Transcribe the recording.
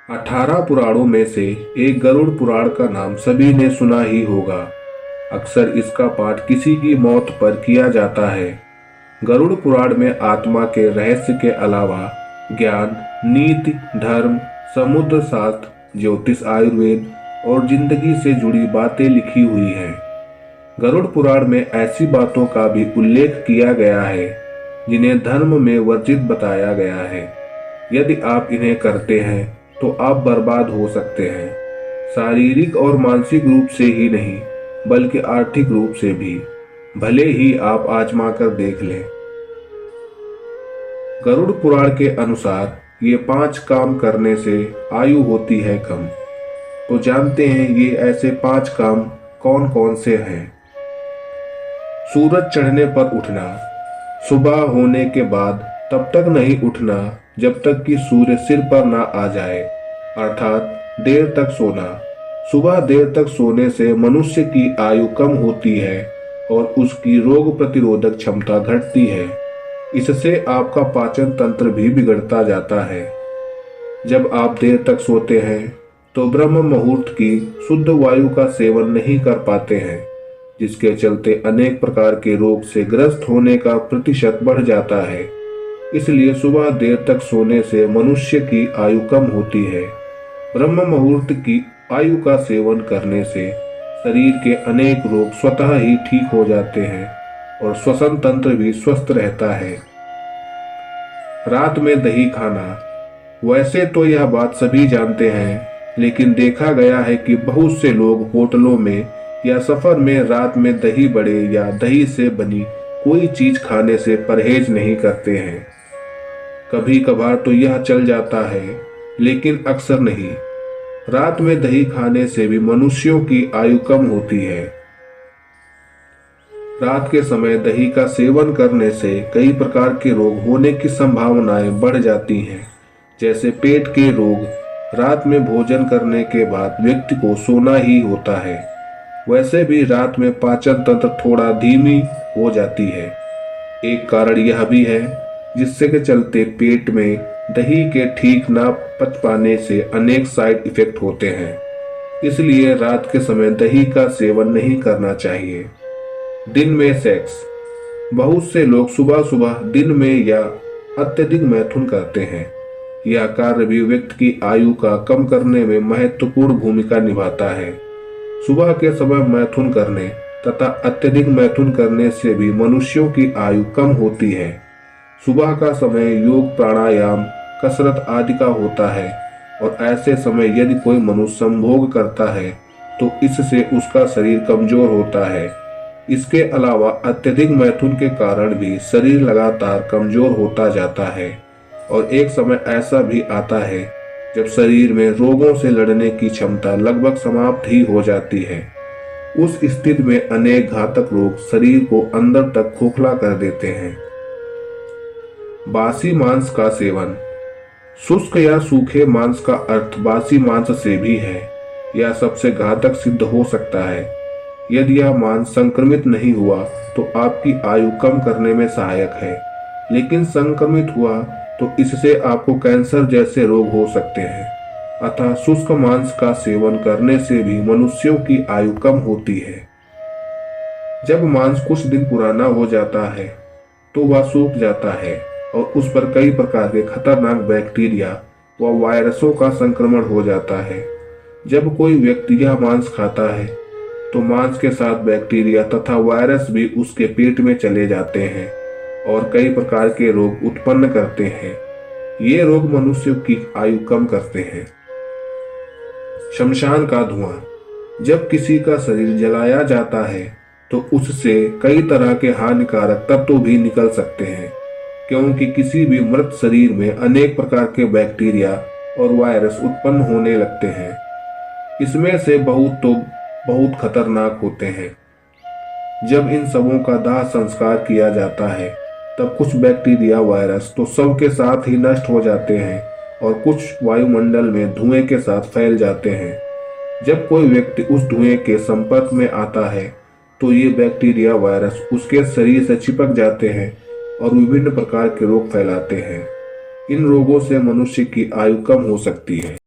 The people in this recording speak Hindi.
18 पुराणों में से एक गरुड़ पुराण का नाम सभी ने सुना ही होगा। अक्सर इसका पाठ किसी की मौत पर किया जाता है। गरुड़ पुराण में आत्मा के रहस्य के अलावा ज्ञान, नीति, धर्म, समुद्र शास्त्र, ज्योतिष, आयुर्वेद और जिंदगी से जुड़ी बातें लिखी हुई हैं। गरुड़ पुराण में ऐसी बातों का भी उल्लेख किया गया है जिन्हें धर्म में वर्जित बताया गया है। यदि आप इन्हें करते हैं तो आप बर्बाद हो सकते हैं, शारीरिक और मानसिक रूप से ही नहीं बल्कि आर्थिक रूप से भी। भले ही आप आजमा कर देख लें। गरुड़ पुराण के अनुसार ये 5 काम करने से आयु होती है कम। तो जानते हैं ये ऐसे 5 काम कौन कौन से हैं। सूरज चढ़ने पर उठना। सुबह होने के बाद तब तक नहीं उठना जब तक कि सूर्य सिर पर ना आ जाए, अर्थात देर तक सोना। सुबह देर तक सोने से मनुष्य की आयु कम होती है और उसकी रोग प्रतिरोधक क्षमता घटती है। इससे आपका पाचन तंत्र भी बिगड़ता जाता है। जब आप देर तक सोते हैं तो ब्रह्म मुहूर्त की शुद्ध वायु का सेवन नहीं कर पाते हैं, जिसके चलते अनेक प्रकार के रोग से ग्रस्त होने का प्रतिशत बढ़ जाता है। इसलिए सुबह देर तक सोने से मनुष्य की आयु कम होती है। ब्रह्म मुहूर्त की आयु का सेवन करने से शरीर के अनेक रोग स्वतः ही ठीक हो जाते हैं और श्वसन तंत्र भी स्वस्थ रहता है। रात में दही खाना। वैसे तो यह बात सभी जानते हैं, लेकिन देखा गया है कि बहुत से लोग होटलों में या सफर में रात में दही बड़े या दही से बनी कोई चीज खाने से परहेज नहीं करते हैं। कभी कभार तो यह चल जाता है, लेकिन अक्सर नहीं। रात में दही खाने से भी मनुष्यों की आयु कम होती है। रात के समय दही का सेवन करने से कई प्रकार के रोग होने की संभावनाएं बढ़ जाती हैं, जैसे पेट के रोग। रात में भोजन करने के बाद व्यक्ति को सोना ही होता है। वैसे भी रात में पाचन तंत्र थोड़ा धीमी हो जाती है। एक कारण यह भी है जिससे के चलते पेट में दही के ठीक ना पच पाने से अनेक साइड इफेक्ट होते हैं। इसलिए रात के समय दही का सेवन नहीं करना चाहिए। दिन में सेक्स। बहुत से लोग सुबह सुबह दिन में या अत्यधिक मैथुन करते हैं। यह कार्य भी व्यक्ति की आयु का कम करने में महत्वपूर्ण भूमिका निभाता है। सुबह के समय मैथुन करने तथा अत्यधिक मैथुन करने से भी मनुष्यों की आयु कम होती है। सुबह का समय योग, प्राणायाम, कसरत आदि का होता है और ऐसे समय यदि कोई मनुष्य संभोग करता है तो इससे उसका शरीर कमजोर होता है। इसके अलावा अत्यधिक मैथुन के कारण भी शरीर लगातार कमजोर होता जाता है और एक समय ऐसा भी आता है जब शरीर में रोगों से लड़ने की क्षमता लगभग समाप्त ही हो जाती है। उस स्थिति में अनेक घातक रोग शरीर को अंदर तक खोखला कर देते हैं। बासी मांस का सेवन। शुष्क या सूखे मांस का अर्थ बासी मांस से भी है। यह सबसे घातक सिद्ध हो सकता है। यदि यह मांस संक्रमित नहीं हुआ तो आपकी आयु कम करने में सहायक है, लेकिन संक्रमित हुआ तो इससे आपको कैंसर जैसे रोग हो सकते हैं। अतः शुष्क मांस का सेवन करने से भी मनुष्यों की आयु कम होती है। जब मांस कुछ दिन पुराना हो जाता है तो वह सूख जाता है और उस पर कई प्रकार के खतरनाक बैक्टीरिया व वायरसों का संक्रमण हो जाता है। जब कोई व्यक्ति यह मांस खाता है तो मांस के साथ बैक्टीरिया तथा वायरस भी उसके पेट में चले जाते हैं और कई प्रकार के रोग उत्पन्न करते हैं। ये रोग मनुष्य की आयु कम करते हैं। शमशान का धुआं। जब किसी का शरीर जलाया जाता है तो उससे कई तरह के हानिकारक तत्व भी निकल सकते हैं, क्योंकि किसी भी मृत शरीर में अनेक प्रकार के बैक्टीरिया और वायरस उत्पन्न होने लगते हैं। इसमें से बहुत खतरनाक होते हैं। जब इन सबों का दाह संस्कार किया जाता है तब कुछ बैक्टीरिया, वायरस तो सबके साथ ही नष्ट हो जाते हैं और कुछ वायुमंडल में धुएं के साथ फैल जाते हैं। जब कोई व्यक्ति उस धुएं के संपर्क में आता है तो ये बैक्टीरिया, वायरस उसके शरीर से चिपक जाते हैं और विभिन्न प्रकार के रोग फैलाते हैं। इन रोगों से मनुष्य की आयु कम हो सकती है।